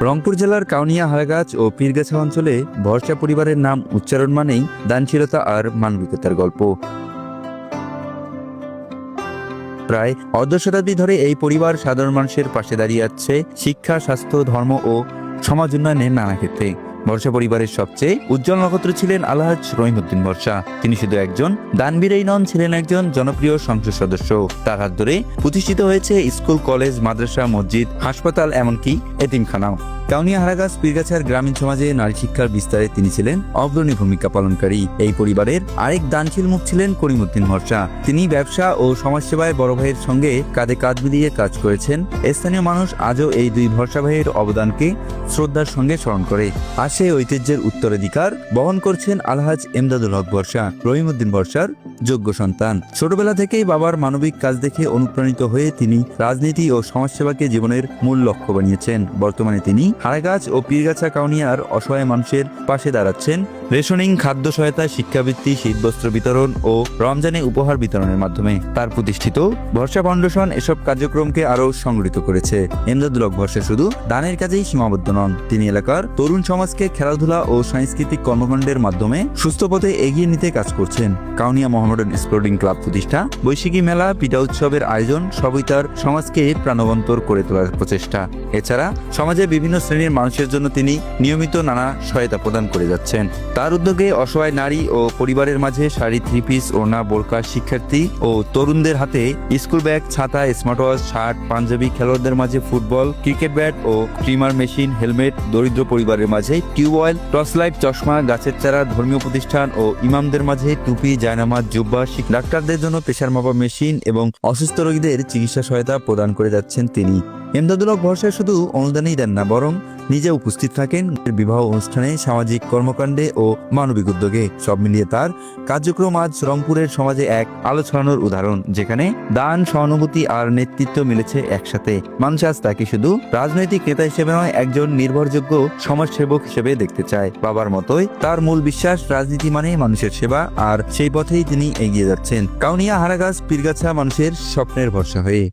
রংপুর জেলার কাউনিয়া হারাগাছ ও পীরগাছা অঞ্চলে ভরসা পরিবারের নাম উচ্চারণ মানেই দানশীলতা আর মানবিকতার গল্প। প্রায় অর্ধ শতাব্দী ধরে এই পরিবার সাধারণ মানুষের পাশে দাঁড়িয়ে আছে শিক্ষা, স্বাস্থ্য, ধর্ম ও সমাজ উন্নয়নের নানা ক্ষেত্রে। ভরসা পরিবারের সবচেয়ে উজ্জ্বল নক্ষত্র ছিলেন আলহাজ রহিমউদ্দিন ভরসা। তিনি শুধু একজন দানবীরই নন, ছিলেন একজন জনপ্রিয় সংসদ সদস্য। তার হাত ধরে প্রতিষ্ঠিত হয়েছে স্কুল, কলেজ, মাদ্রাসা, মসজিদ, হাসপাতাল, এমনকি এতিমখানাও। কাউনিয়া হারাগাছ পীরগাছার গ্রামীণ সমাজে নারী শিক্ষার বিস্তারে তিনি ছিলেন অগ্রণী ভূমিকা পালনকারী। এই পরিবারের আরেক দানশীল মুখ ছিলেন করিমউদ্দিন ভরসা। তিনি ব্যবসা ও সমাজসেবায় বড় ভাইয়ের সঙ্গে কাঁধে কাঁধ মিলিয়ে কাজ করেছেন। স্থানীয় মানুষ আজও এই দুই ভরসা ভাইয়ের অবদানকে শ্রদ্ধার সঙ্গে স্মরণ করে। আর সেই ঐতিহ্যের উত্তরাধিকার বহন করছেন আলহাজ এমদাদুল হক ভরসা, রহিমউদ্দিন ভরসার যোগ্য সন্তান। ছোটবেলা থেকেই বাবার মানবিক কাজ দেখে অনুপ্রাণিত হয়ে তিনি রাজনীতি ও সমাজসেবাকে জীবনের মূল লক্ষ্য বানিয়েছেন। বর্তমানে তিনি হারাগাছ ও পীরগাছা কাউনিয়ার অসহায় মানুষের পাশে দাঁড়াচ্ছেন রেশনিং, খাদ্য সহায়তা, শিক্ষাবৃত্তি, শীতবস্ত্র বিতরণ ও রমজানে উপহার বিতরণের মাধ্যমে। তার প্রতিষ্ঠিত ভরসা ফাউন্ডেশন এসব কার্যক্রমকে আরও সংগঠিত করেছে। এমদাদুল হক ভরসা শুধু দানের কাজেই সীমাবদ্ধ নন, তিনি এলাকার তরুণ সমাজকে খেলাধুলা ও সাংস্কৃতিক কর্মকাণ্ডের মাধ্যমে সুস্থ পথে এগিয়ে নিতে কাজ করছেন। কাউনিয়া মোহামেডান স্পোর্টিং ক্লাব প্রতিষ্ঠা, বৈশাখী মেলা, পিঠা উৎসবের আয়োজন সবই তার সমাজকে প্রাণবন্তর করে তোলার প্রচেষ্টা। এছাড়া সমাজের বিভিন্ন শ্রেণীর মানুষের জন্য তিনি নিয়মিত নানা সহায়তা প্রদান করে যাচ্ছেন। তার উদ্যোগে অসহায় নারী ও পরিবারের মাঝে শাড়ি, থ্রি পিস, ওড়না, বোরকা, শিক্ষার্থী ও তরুণদের হাতে স্কুল ব্যাগ, ছাতা, স্মার্ট ওয়াচ, শার্ট, পাঞ্জাবি, খেলোয়াড়দের মাঝে ফুটবল, ক্রিকেট ব্যাট ও ট্রিমার মেশিন, হেলমেট, দরিদ্র পরিবারের মাঝে টিউবওয়েল, টর্চ লাইট, চশমা, গাছের চারা, ধর্মীয় প্রতিষ্ঠান ও ইমামদের মাঝে টুপি, জায়নামাজ, জুব্বা, ডাক্তারদের জন্য প্রেসার মাপা মেশিন এবং অসুস্থ রোগীদের চিকিৎসা সহায়তা প্রদান করে যাচ্ছেন তিনি। এমদাদুল হক ভরসা শুধু অনুদানই দেন না, বরং নিজে উপস্থিত থাকেন বিবাহ অনুষ্ঠানে, সামাজিক কর্মকাণ্ডে ও মানবিক উদ্যোগে। সব মিলিয়ে তার কার্যক্রম আজ রংপুরের সমাজে এক আলো ছড়ানোর উদাহরণ, যেখানে দান, সহানুভূতি আর নেতৃত্ব মিলেছে একসাথে। মানুষ আজ তাকে শুধু রাজনৈতিক নেতা হিসেবে নয়, একজন নির্ভরযোগ্য সমাজসেবক হিসেবে দেখতে চায়। বাবার মতোই তার মূল বিশ্বাস, রাজনীতি মানে মানুষের সেবা, আর সেই পথেই তিনি এগিয়ে যাচ্ছেন কাউনিয়া হারাগাছ পীরগাছা মানুষের স্বপ্নের ভরসা হয়ে।